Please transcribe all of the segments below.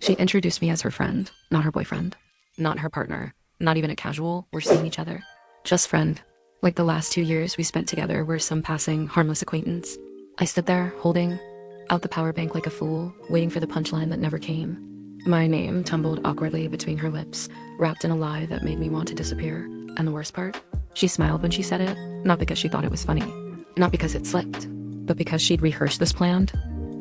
She introduced me as her friend, not her boyfriend. Not her partner. Not even a casual. We're seeing each other. Just friend. Like the last 2 years we spent together were some passing, harmless acquaintance. I stood there, holding out the power bank like a fool, waiting for the punchline that never came. My name tumbled awkwardly between her lips, wrapped in a lie that made me want to disappear. And the worst part? She smiled when she said it, not because she thought it was funny. Not because it slipped, but because she'd rehearsed this planned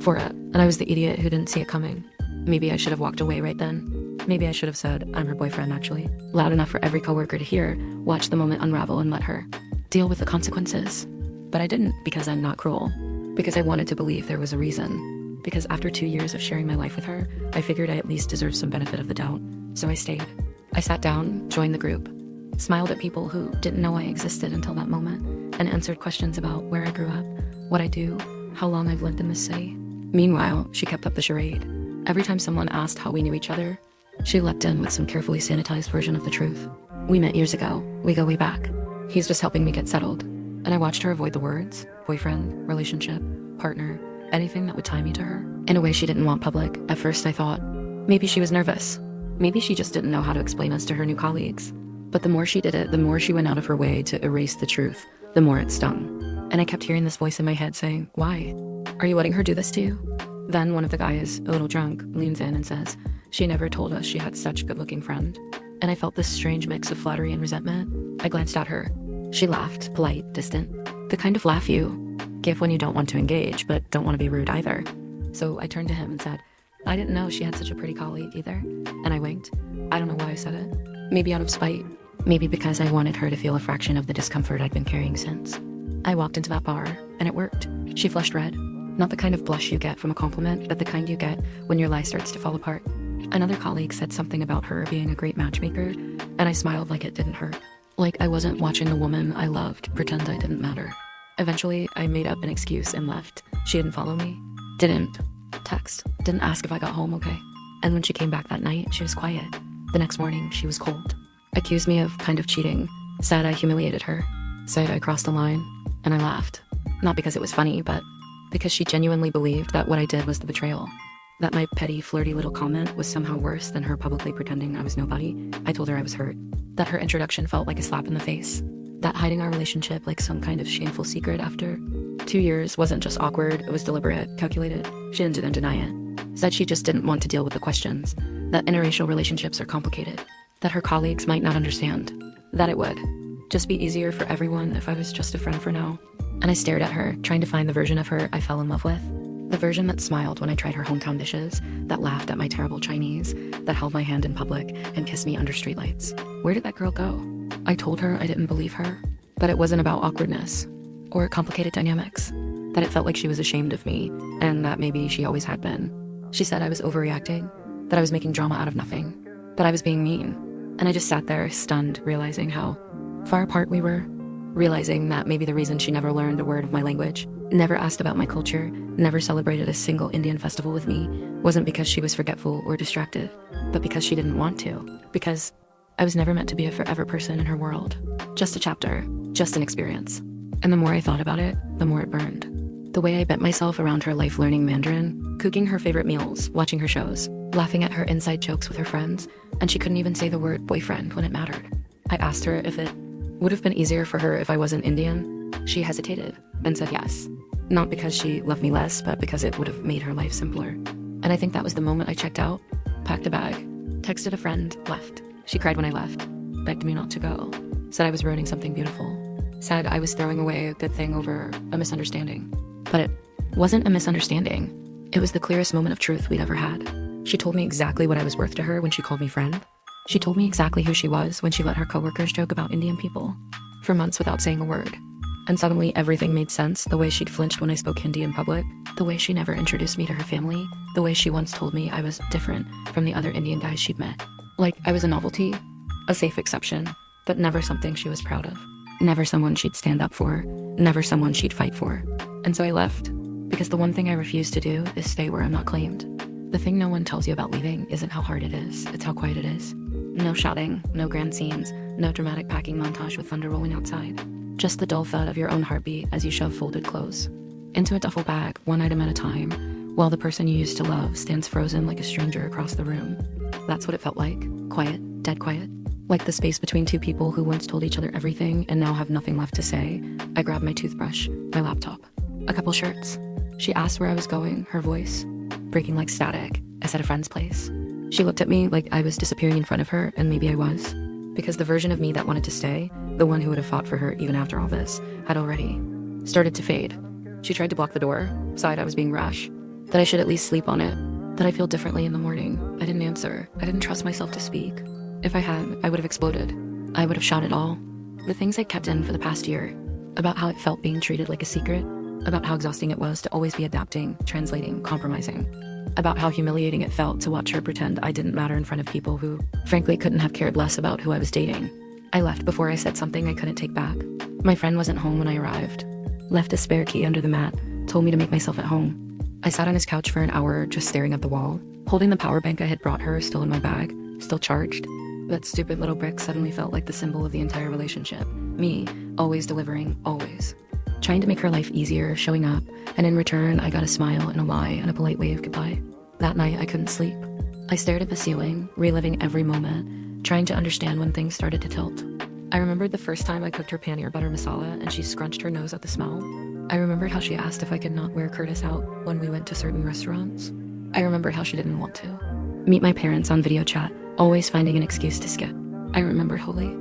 for it, and I was the idiot who didn't see it coming. Maybe I should have walked away right then. Maybe I should have said, I'm her boyfriend actually, loud enough for every coworker to hear, watch the moment unravel and let her deal with the consequences. But I didn't, because I'm not cruel. Because I wanted to believe there was a reason. Because after 2 years of sharing my life with her, I figured I at least deserved some benefit of the doubt. So I stayed. I sat down, joined the group, smiled at people who didn't know I existed until that moment, and answered questions about where I grew up, what I do, how long I've lived in this city. Meanwhile, she kept up the charade. Every time someone asked how we knew each other, she leapt in with some carefully sanitized version of the truth. We met years ago. We go way back. He's just helping me get settled. And I watched her avoid the words, boyfriend, relationship, partner, anything that would tie me to her, in a way she didn't want public. At first I thought, maybe she was nervous. Maybe she just didn't know how to explain us to her new colleagues. But the more she did it, the more she went out of her way to erase the truth, the more it stung. And I kept hearing this voice in my head saying, why? Are you letting her do this to you? Then one of the guys, a little drunk, leans in and says, she never told us she had such a good-looking friend. And I felt this strange mix of flattery and resentment. I glanced at her. She laughed, polite, distant. The kind of laugh you give when you don't want to engage, but don't want to be rude either. So I turned to him and said, I didn't know she had such a pretty colleague either. And I winked. I don't know why I said it. Maybe out of spite. Maybe because I wanted her to feel a fraction of the discomfort I'd been carrying since. I walked into that bar, and it worked. She flushed red. Not the kind of blush you get from a compliment, but the kind you get when your lie starts to fall apart. Another colleague said something about her being a great matchmaker, and I smiled like it didn't hurt. Like I wasn't watching the woman I loved pretend I didn't matter. Eventually, I made up an excuse and left. She didn't follow me. Didn't text. Didn't ask if I got home okay. And when she came back that night, she was quiet. The next morning, she was cold. Accused me of kind of cheating. Said I humiliated her. Said I crossed the line. And I laughed. Not because it was funny, but because she genuinely believed that what I did was the betrayal. That my petty, flirty little comment was somehow worse than her publicly pretending I was nobody. I told her I was hurt. That her introduction felt like a slap in the face. That hiding our relationship like some kind of shameful secret after 2 years wasn't just awkward, it was deliberate, calculated. She didn't deny it. Said she just didn't want to deal with the questions. That interracial relationships are complicated. That her colleagues might not understand. That it would just be easier for everyone if I was just a friend for now. And I stared at her, trying to find the version of her I fell in love with. The version that smiled when I tried her hometown dishes, that laughed at my terrible Chinese, that held my hand in public and kissed me under streetlights. Where did that girl go? I told her I didn't believe her, that it wasn't about awkwardness or complicated dynamics, that it felt like she was ashamed of me, and that maybe she always had been. She said I was overreacting, that I was making drama out of nothing, that I was being mean. And I just sat there, stunned, realizing how far apart we were, realizing that maybe the reason she never learned a word of my language, never asked about my culture, never celebrated a single Indian festival with me, wasn't because she was forgetful or distracted, but because she didn't want to. Because I was never meant to be a forever person in her world. Just a chapter, just an experience. And the more I thought about it, the more it burned. The way I bent myself around her life learning Mandarin, cooking her favorite meals, watching her shows, laughing at her inside jokes with her friends, and she couldn't even say the word boyfriend when it mattered. I asked her if it would have been easier for her if I wasn't Indian. She hesitated and said yes. Not because she loved me less, but because it would have made her life simpler. And I think that was the moment I checked out, packed a bag, texted a friend, left. She cried when I left, begged me not to go, said I was ruining something beautiful, said I was throwing away a good thing over a misunderstanding. But it wasn't a misunderstanding. It was the clearest moment of truth we'd ever had. She told me exactly what I was worth to her when she called me friend. She told me exactly who she was when she let her coworkers joke about Indian people for months without saying a word. And suddenly everything made sense, the way she'd flinched when I spoke Hindi in public, the way she never introduced me to her family, the way she once told me I was different from the other Indian guys she'd met. Like I was a novelty, a safe exception, but never something she was proud of. Never someone she'd stand up for, never someone she'd fight for. And so I left, because the one thing I refuse to do is stay where I'm not claimed. The thing no one tells you about leaving isn't how hard it is, it's how quiet it is. No shouting, no grand scenes, no dramatic packing montage with thunder rolling outside. Just the dull thud of your own heartbeat as you shove folded clothes into a duffel bag, one item at a time, while the person you used to love stands frozen like a stranger across the room. That's what it felt like. Quiet, dead quiet. Like the space between two people who once told each other everything and now have nothing left to say. I grabbed my toothbrush, my laptop, a couple shirts. She asked where I was going, her voice breaking like static. I said a friend's place. She looked at me like I was disappearing in front of her, and maybe I was. Because the version of me that wanted to stay, the one who would have fought for her even after all this, had already started to fade. She tried to block the door, sighed I was being rash, that I should at least sleep on it, that I feel differently in the morning. I didn't answer. I didn't trust myself to speak. If I had, I would have exploded. I would have shot it all. The things I'd kept in for the past year, about how it felt being treated like a secret, about how exhausting it was to always be adapting, translating, compromising, about how humiliating it felt to watch her pretend I didn't matter in front of people who, frankly, couldn't have cared less about who I was dating. I left before I said something I couldn't take back. My friend wasn't home when I arrived. Left a spare key under the mat, told me to make myself at home. I sat on his couch for an hour just staring at the wall, holding the power bank I had brought her still in my bag, still charged. That stupid little brick suddenly felt like the symbol of the entire relationship. Me, always delivering, always. Trying to make her life easier, showing up, and in return I got a smile and a lie and a polite way of goodbye. That night I couldn't sleep. I stared at the ceiling, reliving every moment, trying to understand when things started to tilt. I remembered the first time I cooked her paneer butter masala and she scrunched her nose at the smell. I remembered how she asked if I could not wear Curtis out when we went to certain restaurants. I remembered how she didn't want to meet my parents on video chat, always finding an excuse to skip. I remembered Holy.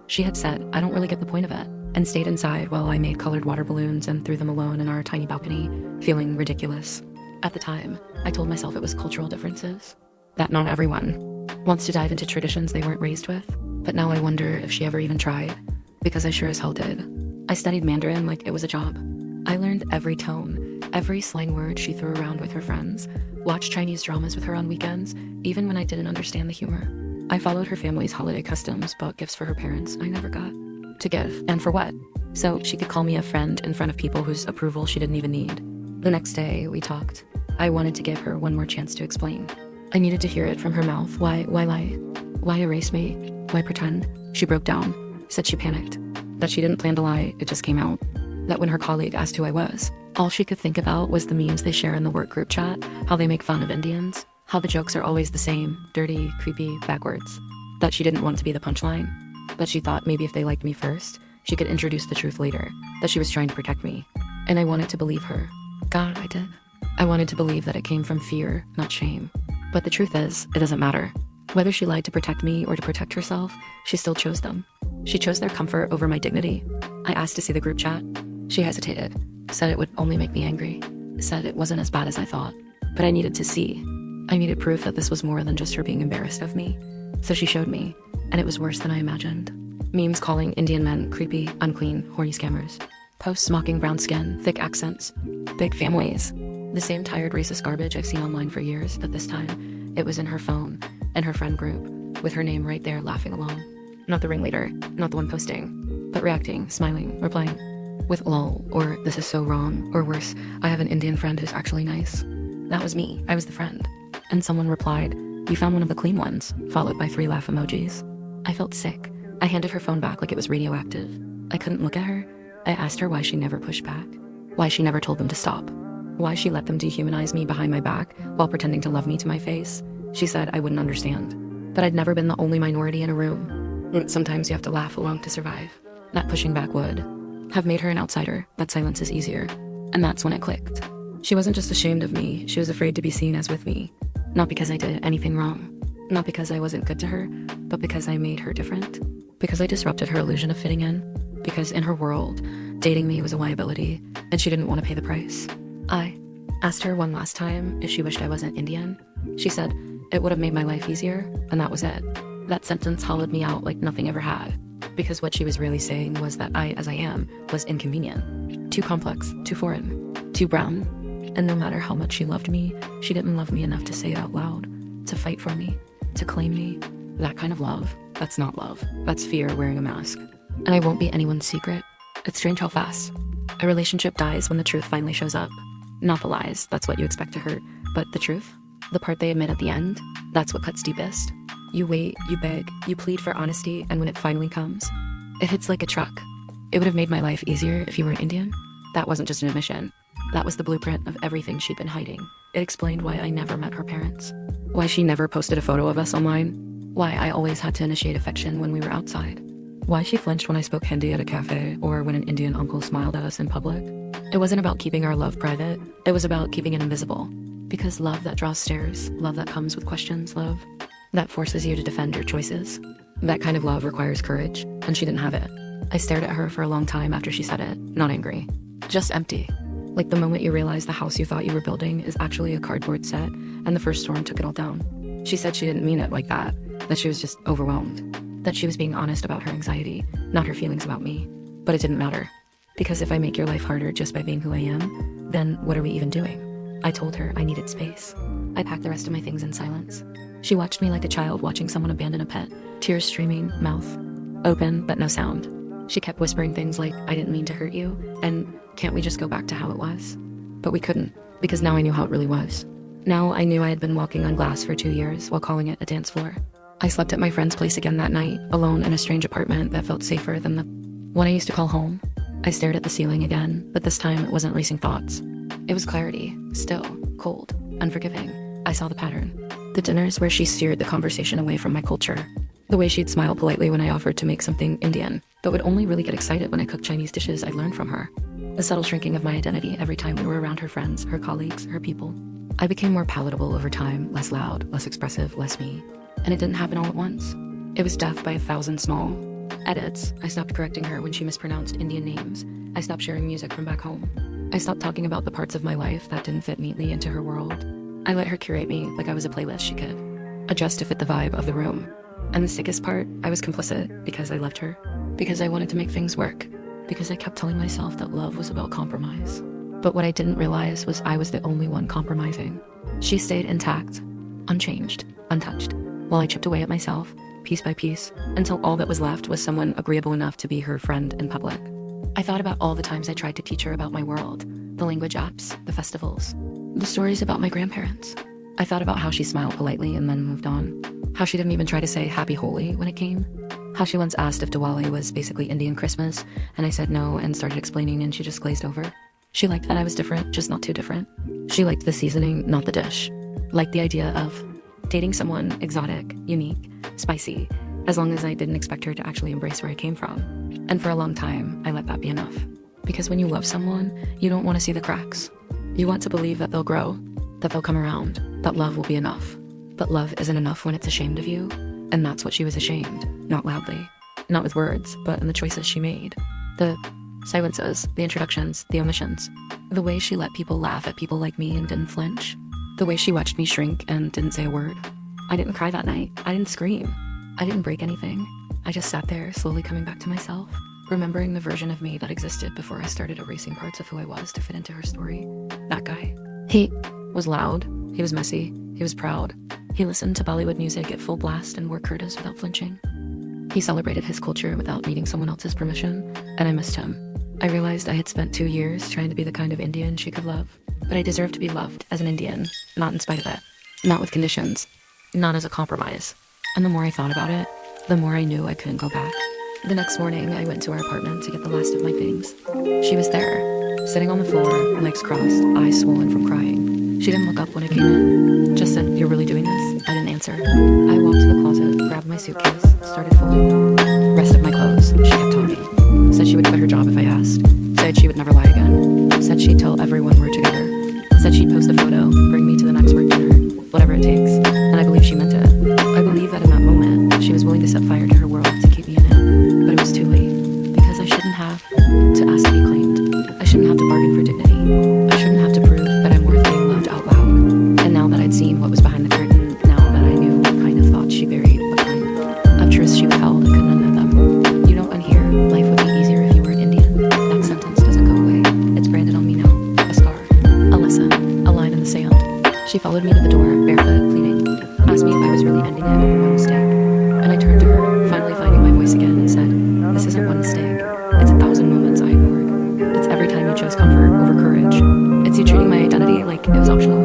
She had said, I don't really get the point of it, and stayed inside while I made colored water balloons and threw them alone in our tiny balcony, feeling ridiculous. At the time, I told myself it was cultural differences, that not everyone wants to dive into traditions they weren't raised with. But now I wonder if she ever even tried, because I sure as hell did. I studied Mandarin like it was a job. I learned every tone, every slang word she threw around with her friends, watched Chinese dramas with her on weekends, even when I didn't understand the humor. I followed her family's holiday customs, bought gifts for her parents I never got to give, and for what? So she could call me a friend in front of people whose approval she didn't even need. The next day, we talked. I wanted to give her one more chance to explain. I needed to hear it from her mouth. Why lie? Why erase me? Why pretend? She broke down, said she panicked, that she didn't plan to lie, it just came out. That when her colleague asked who I was, all she could think about was the memes they share in the work group chat, how they make fun of Indians, how the jokes are always the same, dirty, creepy, backwards. That she didn't want to be the punchline. That she thought maybe if they liked me first, she could introduce the truth later, that she was trying to protect me. And I wanted to believe her. God, I did. I wanted to believe that it came from fear, not shame. But the truth is, it doesn't matter. Whether she lied to protect me or to protect herself, she still chose them. She chose their comfort over my dignity. I asked to see the group chat. She hesitated, said it would only make me angry, said it wasn't as bad as I thought. But I needed to see. I needed proof that this was more than just her being embarrassed of me. So she showed me, and it was worse than I imagined. Memes calling Indian men creepy, unclean, horny scammers. Posts mocking brown skin, thick accents, big families. The same tired racist garbage I've seen online for years, but this time, it was in her phone and her friend group, with her name right there laughing along. Not the ringleader, not the one posting, but reacting, smiling, replying. With lol, or this is so wrong, or worse, I have an Indian friend who's actually nice. That was me, I was the friend. And someone replied, you found one of the clean ones, followed by 3 laugh emojis. I felt sick. I handed her phone back like it was radioactive. I couldn't look at her. I asked her why she never pushed back, why she never told them to stop, why she let them dehumanize me behind my back while pretending to love me to my face. She said I wouldn't understand, that I'd never been the only minority in a room. Sometimes you have to laugh along to survive. That pushing back would have made her an outsider, that silence is easier. And that's when it clicked. She wasn't just ashamed of me, she was afraid to be seen as with me. Not because I did anything wrong, not because I wasn't good to her, but because I made her different. Because I disrupted her illusion of fitting in. Because in her world, dating me was a liability, and she didn't want to pay the price. I asked her one last time if she wished I wasn't Indian. She said it would have made my life easier, and that was it. That sentence hollowed me out like nothing ever had. Because what she was really saying was that I, as I am, was inconvenient. Too complex, too foreign, too brown. And no matter how much she loved me, she didn't love me enough to say it out loud, to fight for me, to claim me. That kind of love, that's not love. That's fear wearing a mask. And I won't be anyone's secret. It's strange how fast a relationship dies when the truth finally shows up. Not the lies, that's what you expect to hurt, but the truth, the part they admit at the end, that's what cuts deepest. You wait, you beg, you plead for honesty, and when it finally comes, it hits like a truck. It would have made my life easier if you were Indian. That wasn't just an admission. That was the blueprint of everything she'd been hiding. It explained why I never met her parents, why she never posted a photo of us online, why I always had to initiate affection when we were outside, why she flinched when I spoke Hindi at a cafe or when an Indian uncle smiled at us in public. It wasn't about keeping our love private, it was about keeping it invisible. Because love that draws stares, love that comes with questions, love that forces you to defend your choices. That kind of love requires courage, and she didn't have it. I stared at her for a long time after she said it, not angry, just empty. Like the moment you realize the house you thought you were building is actually a cardboard set, and the first storm took it all down. She said she didn't mean it like that she was just overwhelmed, that she was being honest about her anxiety, not her feelings about me. But it didn't matter, because if I make your life harder just by being who I am, then what are we even doing? I told her I needed space. I packed the rest of my things in silence. She watched me like a child watching someone abandon a pet, tears streaming, mouth open, but no sound. She kept whispering things like, I didn't mean to hurt you, and can't we just go back to how it was? But we couldn't, because now I knew how it really was. Now I knew I had been walking on glass for 2 years while calling it a dance floor. I slept at my friend's place again that night, alone in a strange apartment that felt safer than the one I used to call home. I stared at the ceiling again, but this time it wasn't racing thoughts. It was clarity, still, cold, unforgiving. I saw the pattern. The dinners where she steered the conversation away from my culture. The way she'd smile politely when I offered to make something Indian, but would only really get excited when I cooked Chinese dishes I'd learned from her. The subtle shrinking of my identity every time we were around her friends, her colleagues, her people. I became more palatable over time, less loud, less expressive, less me. And it didn't happen all at once. It was death by 1,000 small edits. I stopped correcting her when she mispronounced Indian names. I stopped sharing music from back home. I stopped talking about the parts of my life that didn't fit neatly into her world. I let her curate me like I was a playlist she could adjust to fit the vibe of the room. And the sickest part, I was complicit because I loved her, because I wanted to make things work, because I kept telling myself that love was about compromise. But what I didn't realize was I was the only one compromising. She stayed intact, unchanged, untouched, while I chipped away at myself, piece by piece, until all that was left was someone agreeable enough to be her friend in public. I thought about all the times I tried to teach her about my world, the language apps, the festivals, the stories about my grandparents. I thought about how she smiled politely and then moved on. How she didn't even try to say Happy Holi when it came. How she once asked if Diwali was basically Indian Christmas, and I said no and started explaining and she just glazed over. She liked that I was different, just not too different. She liked the seasoning, not the dish. Liked the idea of dating someone exotic, unique, spicy, as long as I didn't expect her to actually embrace where I came from. And for a long time, I let that be enough. Because when you love someone, you don't want to see the cracks. You want to believe that they'll grow, that they'll come around, that love will be enough. But love isn't enough when it's ashamed of you, and that's what she was ashamed, not loudly, not with words, but in the choices she made. The silences, the introductions, the omissions. The way she let people laugh at people like me and didn't flinch. The way she watched me shrink and didn't say a word. I didn't cry that night. I didn't scream. I didn't break anything. I just sat there, slowly coming back to myself, remembering the version of me that existed before I started erasing parts of who I was to fit into her story. That guy. He was loud. He was messy. He was proud. He listened to Bollywood music at full blast and wore kurtas without flinching. He celebrated his culture without needing someone else's permission, and I missed him. I realized I had spent 2 years trying to be the kind of Indian she could love, but I deserved to be loved as an Indian, not in spite of it, not with conditions, not as a compromise. And the more I thought about it, the more I knew I couldn't go back. The next morning, I went to our apartment to get the last of my things. She was there, sitting on the floor, legs crossed, eyes swollen from crying. She didn't look up when I came in, just said, "You're really doing this?" I didn't answer. I walked to the closet, grabbed my suitcase, started folding the rest of my clothes. She kept talking. Said she would quit her job if I asked. Said she would never lie again. Said she'd tell everyone we're together. Said she'd post a photo, bring me to the next work dinner, whatever it takes. And I believe she meant it. I believe that in that moment, she was willing to set fire to her world to keep me in it. But it was too late, because I shouldn't have to ask to be claimed. I shouldn't have to bargain for dignity. I shouldn't have to prove that I'm worth being loved out loud. And now that I'd seen what was behind the curtain, now that I knew what kind of thoughts she buried, what kind of truths she withheld, I couldn't unknow them. You don't unhear, life would be easier if you were an Indian. That sentence doesn't go away. It's branded on me now. A scar. A lesson. A line in the sand. She followed me to the door, barefoot, pleading. Asked me if I was really ending it over one mistake. And I turned to her, finally finding my voice again, and said, "This isn't one mistake. It's 1,000 moments I ignored. It's every time you chose comfort over courage. It's you treating my identity like it was optional.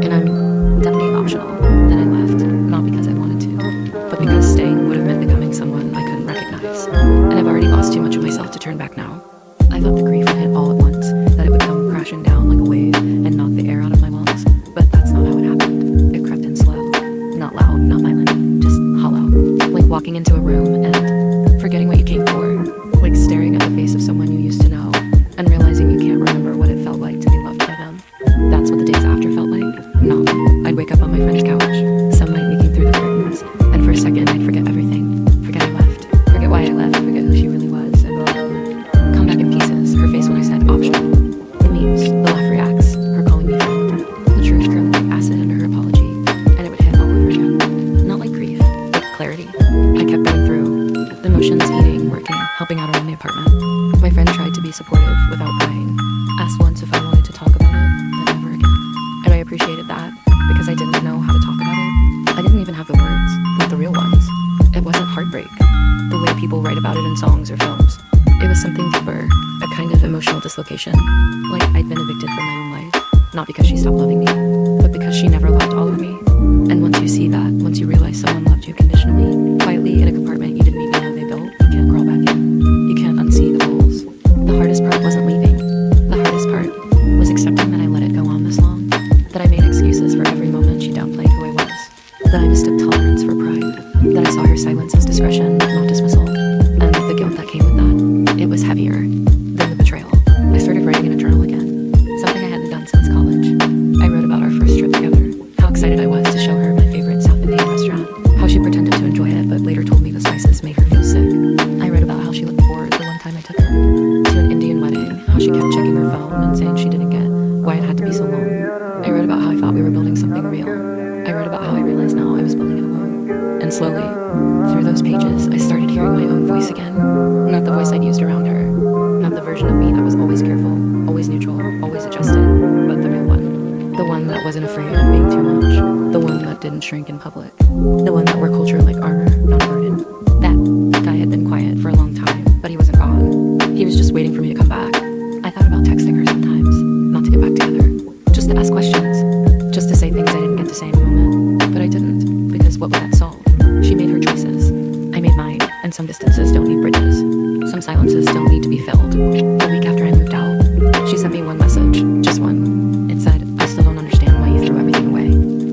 And I'm definitely optional. Then I left, not because I wanted to, but because staying would have meant becoming someone I couldn't recognize. And I've already lost too much of myself to turn back now. I thought the grief would hit all at once, that it would come crashing down like a wave. walking into a room and forgetting what you came for, like staring at the face of someone you used to know and realizing you can't remember what it felt like to be loved by them. That's what the days after felt like. No, I'd wake up on my friend's couch, sunlight leaking through the curtains, and for a second I'd forget everything. Forget I left, forget why I left, forget who she really was, and come back in pieces. Her face when I said optional, the memes, the laugh reacts, her calling me friend, the truth curling like acid under her apology, and it would hit all over again. Not like grief, but clarity. I kept going through the motions, eating, working, helping out around the apartment. My friend tried to be supportive without prying, asked once if I wanted to talk about it, then never again. And I appreciated that, because I didn't know how to talk about it. I didn't even have the words, not the real ones. It wasn't heartbreak, the way people write about it in songs or films. It was something deeper, a kind of emotional dislocation, like I'd been evicted from my own life, not because she stopped loving me, but because she never loved all of me. And once you see that, once you realize someone loved you conditionally, quietly in a compartment you didn't even know they built, you can't crawl back in. You can't unsee the holes. The hardest part wasn't leaving. The hardest part was accepting that I let it go on this long, that I made excuses for every moment she downplayed who I was, that I mistook tolerance for pride, that I saw her silence as discretion, not dismissal, and the guilt that came with that, it was heavier than the betrayal. I started writing in a journal again, something I hadn't done since college. I wrote about our first trip together, how excited I was to show her my favorite South Indian restaurant, how she pretended to enjoy it but later told me the spices made her feel sick. I wrote about how she looked bored the one time I took her to an Indian wedding, how she kept checking her phone and saying she didn't get why it had to be so long. I wrote about how I thought we were building something real. I wrote about how I realized now I was building it alone. And slowly, through those pages, I started hearing my own voice again. Not the voice I'd used around her, not the version of me that was always careful, always neutral, always adjusted, but the real one. The one that wasn't afraid of being too much. The one that didn't shrink in public. The one that wore culture like armor, not a burden. That guy had been quiet for a long time, but he wasn't gone. He was just waiting for me to come back. I thought about texting her sometimes, not to get back together, just to ask questions, just to say things I didn't get to say in a moment. But I didn't, because what would that solve? She made her choices. I made mine, and some distances don't need bridges. Some silences don't need to be filled. A week after I moved out, she sent me one message, just one. It said, I still don't understand why you threw everything away.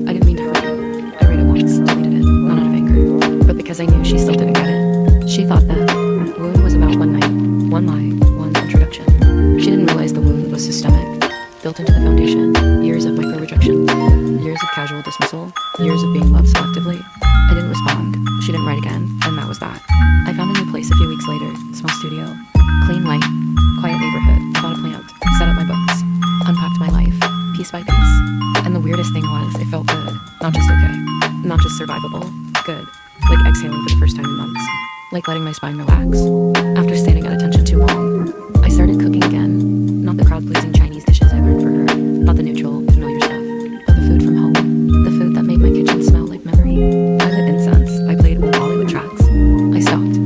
I didn't mean to hurt you. I read it once, deleted it, not out of anger, but because I knew she still didn't get it. She thought that wound was about one night, one lie, one introduction. She didn't realize the wound was systemic, built into the foundation, years of micro-rejection, years of casual dismissal, years of being loved selectively. I didn't respond, she didn't write again, and that was that. I found a new place a few weeks later, small studio, clean light, quiet neighborhood, bought a plant, set up my books, unpacked my life, piece by piece. And the weirdest thing was, it felt good, not just okay, not just survivable, good, like exhaling for the first time in months, like letting my spine relax. After standing at attention too long, I started cooking again, not the crowd-pleasing Chinese dishes I learned for her, not the neutral, familiar stuff, but the food from home, the food that made my kitchen smell like memory. I lit incense, I played old Bollywood tracks. I stopped,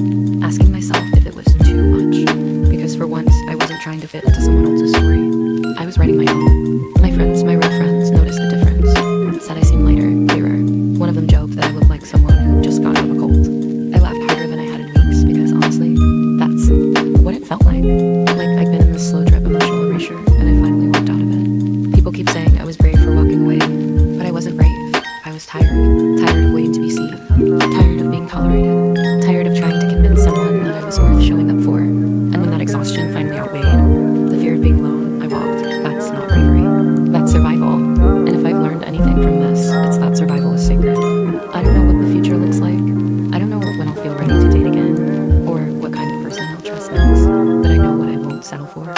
asking myself if it was too much, because for once I wasn't trying to fit into someone else's story. I was writing my own. My friends, my real friends, noticed the difference, said I seemed lighter, clearer. One of them joked that I looked like someone who just got out of a cold. I laughed harder than I had in weeks, because honestly, that's what it felt like. Like I'd been in this slow drip emotional erasure, and I finally walked out of it. People keep saying I was brave for walking away, but I wasn't brave. I was tired of waiting to be seen, tired of being tolerated, tired of trying to convince someone that I was worth showing up for. And when that exhaustion finally outweighed the fear of being alone, I walked. That's not bravery, that's survival. And if I've learned anything from this, it's that survival is sacred. I don't know what the future looks like. I don't know when I'll feel ready to date again, or what kind of person I'll trust next, but I know what I won't settle for.